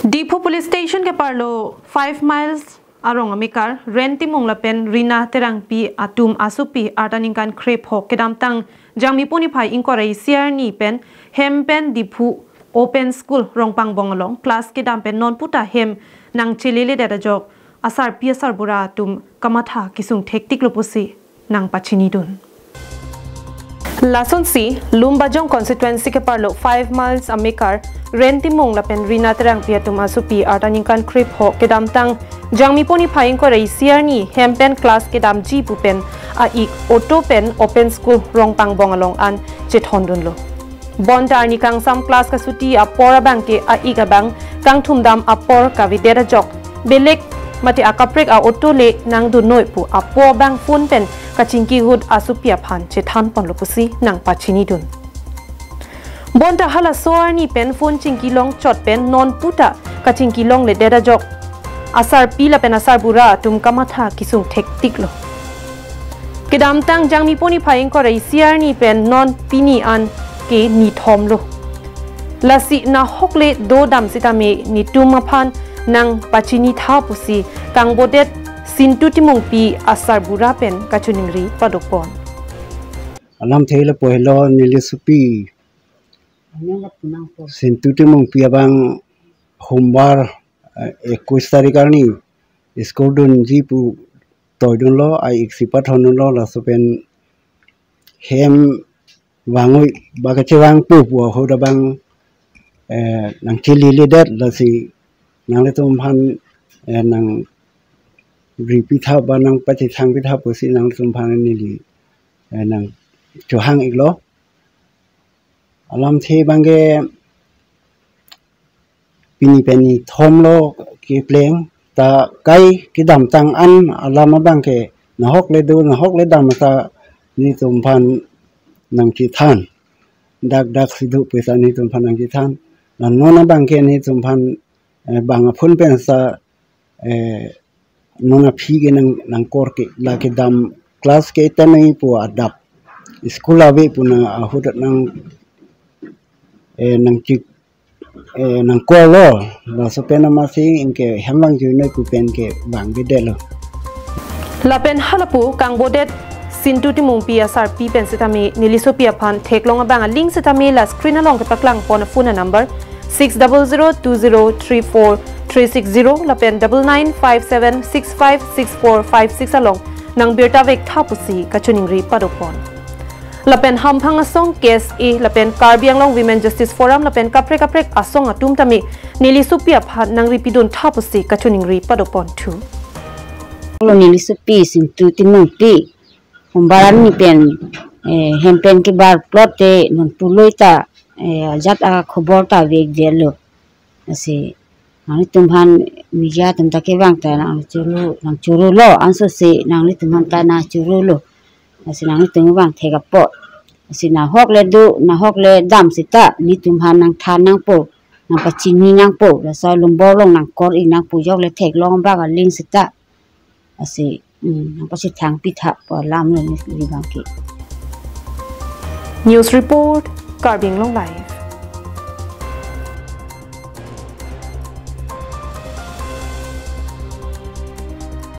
Diphu police station ke parlo 5 miles arong amikar renti mong lapen rina terangpi atum asupi artaningkan krep hok kedam tang jangmi puni phai inkorai siar ni pen hempen Diphu open school Rongpangbong along class kedam pen non puta hem nang chelele data jok asar piasar bura atum kamatha kisung thektik lopusi nang pachini dun Lason si Lumbajong constituency ke parlo 5 miles amikar renti mong lapen rina terang piatum asupi artaningkan krip ho kedam tang jangmi poni phaing ko rei siarni hempen class kedam ji pupen a ik auto pen open school Rongpangbong along an chethondun lo bonda ni kang sam class ka suti a pora bangke a ik abang kang thumdam a por ka videra jok belek mati akaprek a auto le nang du noi pu a po bang phun pen kachingki hud asupia phan chethan pon lopusi nang pachini dun bonta hala soar ni pen phun chingki long chot pen non puta kachingki long le dera jok asar pila pen asar bura tum kamatha kisung thektik lo kedam tang jangmi poni phaing ko rei siar ni pen non pini an ke ni thom lo lasi na hokle do dam sitame ni tum phan nang pachini tha pusi kang bodet Sintu Timungpi asar bura pen kachuningri padokpon alam thela pohelo nilisupi Sintu Timungpi abang hombar 21 tarikar ni skor dun jipu toidun lo ai iksipat honun lo la sopen hem wangui baga cewang pu pu hoda bang nang chelele dat la si nang le tum phan nang ripitha banang pati thang pitha posi nang sumphan ni li nang johang iglo alam the bangge pini peni thomlo ki pleng ta kai ki dam tang an alam bangke na hok le do na hok le dam ta ni sumphan nang chi than dak dak sidu pesa ni sumphan nang chi than nan nona bangke ni sumphan bang phun pen sa nona phige nang kor ke la ke dam class ke tanai pu adap school ave pu na hudat nang nang chik nang ko lo la so pena ma si inke hemang ju nei pu pen ke bang ge de lo la pen halapu kang bodet Sintu Timungpi asar pi pen sitami nilisopia phan theklong bang a link sitami la screen along ke paklang pon phone number 6002034360 lapen 9957656456 along nang birta vek thapusi kachuningri padopon lapen hamphang asong case e lapen karbiang long women justice forum lapen kaprek asong atum tami nilisupia phan nang ripidun thapusi kachuningri padopon 2 nilisupi Sintu Timungpi humbaran ni pen hempen ke bar plot te non puloita jat a khobor ta vek delo ase nang tumhan media tum ta kevang ta nang churu lo anso se nang tumhan ta na churu lo ase nang tum bang thega po ase na hok le dam sita ni tumhan nang than nang po nang pachini nang po la sa lumbor long nang kor i nang pu jok le thek long ba ga ling sita ase nang pachi thang pi tha po lam le ni bang ki news report Karbing Long Live